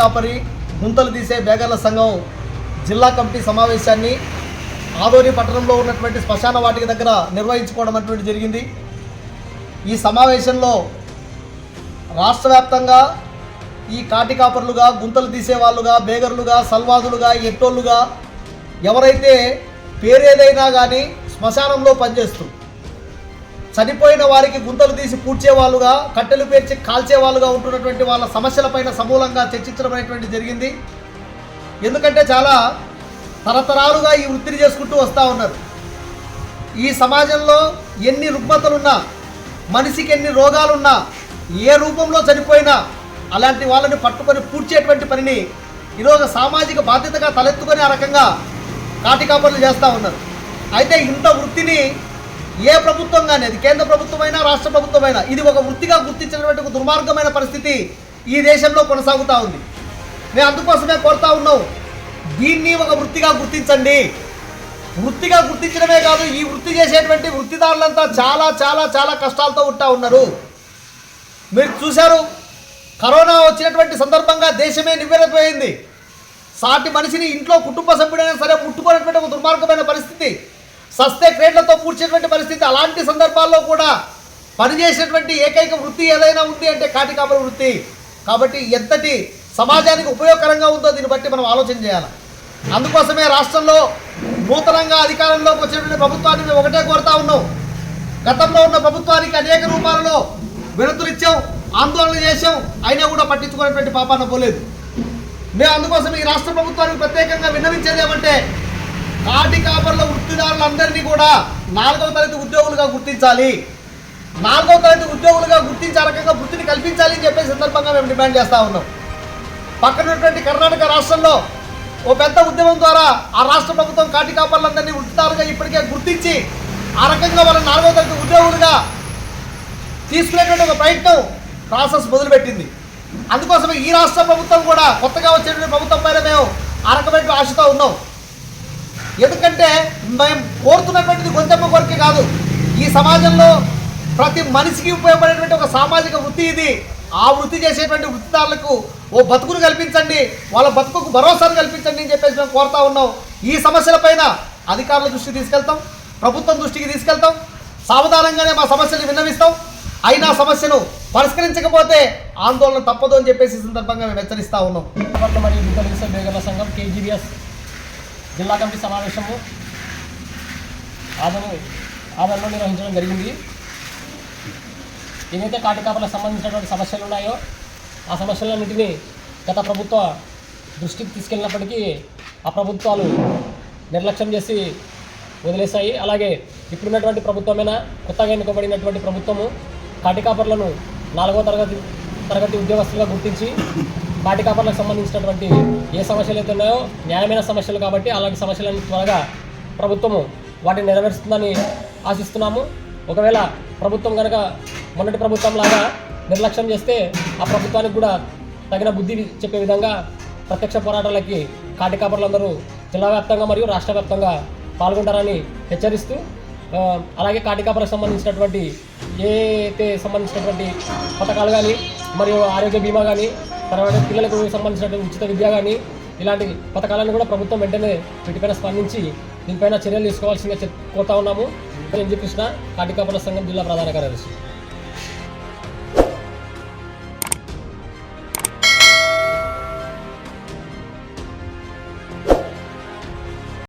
కాపరి గుంతలు తీసే బేగర్ల సంఘం జిల్లా కమిటీ సమావేశాన్ని ఆదోని పట్టణంలో ఉన్నటువంటి శ్మశాన వాటిక దగ్గర నిర్వహించుకోవడం అటువంటి జరిగింది. ఈ సమావేశంలో రాష్ట్ర వ్యాప్తంగా ఈ కాటి కాపరులుగా, గుంతలు తీసేవాళ్ళుగా, బేగర్లుగా, సల్వాదులుగా, ఎట్టోళ్ళుగా ఎవరైతే పేరేదైనా కానీ శ్మశానంలో పనిచేస్తూ చనిపోయిన వారికి గుంతలు తీసి పూడ్చేవాళ్ళుగా, కట్టెలు పేర్చి కాల్చేవాళ్ళుగా ఉంటున్నటువంటి వాళ్ళ సమస్యలపైన సమూలంగా చర్చించడం అనేటువంటి జరిగింది. ఎందుకంటే చాలా తరతరాలుగా ఈ వృత్తిని చేసుకుంటూ వస్తూ ఉన్నారు. ఈ సమాజంలో ఎన్ని రుగ్మతలున్నా, మనిషికి ఎన్ని రోగాలున్నా, ఏ రూపంలో చనిపోయినా అలాంటి వాళ్ళని పట్టుకొని పూడ్చేటువంటి పనిని ఈరోజు సామాజిక బాధ్యతగా తలెత్తుకొని ఆ రకంగా కాటి కాపర్లు చేస్తూ ఉన్నారు. అయితే ఇంత వృత్తిని ఏ ప్రభుత్వం కానీ, అది కేంద్ర ప్రభుత్వమైనా రాష్ట్ర ప్రభుత్వమైనా, ఇది ఒక వృత్తిగా గుర్తించినటువంటి ఒక దుర్మార్గమైన పరిస్థితి ఈ దేశంలో కొనసాగుతూ ఉంది. మేము అందుకోసమే కోరుతా ఉన్నాం, దీన్ని ఒక వృత్తిగా గుర్తించండి. వృత్తిగా గుర్తించడమే కాదు, ఈ వృత్తి చేసేటువంటి వృత్తిదారులంతా చాలా చాలా చాలా కష్టాలతో ఉంటా ఉన్నారు. మీరు చూశారు, కరోనా వచ్చినటువంటి సందర్భంగా దేశమే నివ్వెరపోయింది. సాటి మనిషిని ఇంట్లో కుటుంబ సభ్యుడైనా సరే ముట్టుకునేటువంటి ఒక దుర్మార్గమైన పరిస్థితి, సస్తే క్రేట్లతో పూడ్చేటువంటి పరిస్థితి. అలాంటి సందర్భాల్లో కూడా పనిచేసేటువంటి ఏకైక వృత్తి ఏదైనా ఉంది అంటే కాటి కాపరి వృత్తి. కాబట్టి ఎంతటి సమాజానికి ఉపయోగకరంగా ఉందో దీన్ని బట్టి మనం ఆలోచన చేయాలి. అందుకోసమే రాష్ట్రంలో నూతనంగా అధికారంలోకి వచ్చినటువంటి ప్రభుత్వాన్ని మేము ఒకటే కోరుతా ఉన్నాం. గతంలో ఉన్న ప్రభుత్వానికి అనేక రూపాలలో వినతులు ఇచ్చాం, ఆందోళన చేసాం, అయినా కూడా పట్టించుకునేటువంటి పాపాన పోలేదు. మేము అందుకోసం ఈ రాష్ట్ర ప్రభుత్వానికి ప్రత్యేకంగా విన్నవించేది ఏమంటే, కాటి కాపర్ల వృత్తిదారులందరినీ కూడా 4వ తరగతి ఉద్యోగులుగా గుర్తించాలి. 4వ తరగతి ఉద్యోగులుగా గుర్తించే రకంగా వృత్తిని కల్పించాలి అని చెప్పే సందర్భంగా మేము డిమాండ్ చేస్తూ ఉన్నాం. పక్కనటువంటి కర్ణాటక రాష్ట్రంలో ఓ పెద్ద ఉద్యమం ద్వారా ఆ రాష్ట్ర ప్రభుత్వం కాటి కాపర్లందరినీ వృత్తిదారులుగా ఇప్పటికే గుర్తించి ఆ రకంగా వాళ్ళ 4వ తరగతి ఉద్యోగులుగా తీసుకునేటువంటి ఒక ప్రయత్నం ప్రాసెస్ మొదలుపెట్టింది. అందుకోసమే ఈ రాష్ట్ర ప్రభుత్వం కూడా కొత్తగా వచ్చేటువంటి ప్రభుత్వం పైన మేము ఆ రకమైన ఆశతో ఉన్నాం. ఎందుకంటే మేము కోరుతున్నటువంటిది గొంతెమ్మ కొరకే కాదు, ఈ సమాజంలో ప్రతి మనిషికి ఉపయోగపడేటువంటి ఒక సామాజిక వృత్తి ఇది. ఆ వృత్తి చేసేటువంటి వృత్తిదారులకు ఓ బతుకును కల్పించండి, వాళ్ళ బతుకుకు భరోసాను కల్పించండి అని చెప్పేసి మేము కోరుతా ఉన్నాం. ఈ సమస్యలపైన అధికారుల దృష్టికి తీసుకెళ్తాం, ప్రభుత్వం దృష్టికి తీసుకెళ్తాం, సావధానంగానే మా సమస్యలు విన్నవిస్తాం. అయినా సమస్యను పరిష్కరించకపోతే ఆందోళన తప్పదు అని చెప్పేసి సందర్భంగా మేము హెచ్చరిస్తూ ఉన్నాం. మరియు గుంతలు తీసే బేగర్ల సంఘం KGBS జిల్లా కమిటీ సమావేశము ఆదరణలో నిర్వహించడం జరిగింది. ఏదైతే కాటి కాపర్లకు సంబంధించినటువంటి సమస్యలు ఉన్నాయో ఆ సమస్యలన్నింటినీ గత ప్రభుత్వ దృష్టికి తీసుకెళ్ళినప్పటికీ ఆ ప్రభుత్వాలు నిర్లక్ష్యం చేసి వదిలేశాయి. అలాగే ఇప్పుడున్నటువంటి ప్రభుత్వమైనా కొత్తగా ఎన్నుకోబడినటువంటి ప్రభుత్వము కాటి కాపర్లను 4వ తరగతి ఉద్యోగస్తులుగా గుర్తించి కాటి కాపర్లకు సంబంధించినటువంటి ఏ సమస్యలు అయితే ఉన్నాయో న్యాయమైన సమస్యలు కాబట్టి అలాంటి సమస్యలను త్వరగా ప్రభుత్వము వాటిని నెరవేరుస్తుందని ఆశిస్తున్నాము. ఒకవేళ ప్రభుత్వం కనుక మొన్నటి ప్రభుత్వం లాగా నిర్లక్ష్యం చేస్తే ఆ ప్రభుత్వానికి కూడా తగిన బుద్ధి చెప్పే విధంగా ప్రత్యక్ష పోరాటాలకి కాటి కాపర్లందరూ జిల్లా వ్యాప్తంగా మరియు రాష్ట్ర వ్యాప్తంగా పాల్గొంటారని హెచ్చరిస్తూ, అలాగే కాటి కాపర్లకు సంబంధించినటువంటి సంబంధించినటువంటి పథకాలు కానీ మరియు ఆరోగ్య బీమా కానీ, తర్వాత పిల్లలకు సంబంధించినటువంటి ఉచిత విద్య కానీ, ఇలాంటి పథకాలను కూడా ప్రభుత్వం వెంటనే వీటిపైన స్పందించి దీనిపైన చర్యలు తీసుకోవాల్సిందిగా కోరుతా ఉన్నాము. NG కృష్ణ, కాటి కాపర్ల సంఘం జిల్లా ప్రధాన కార్యదర్శి.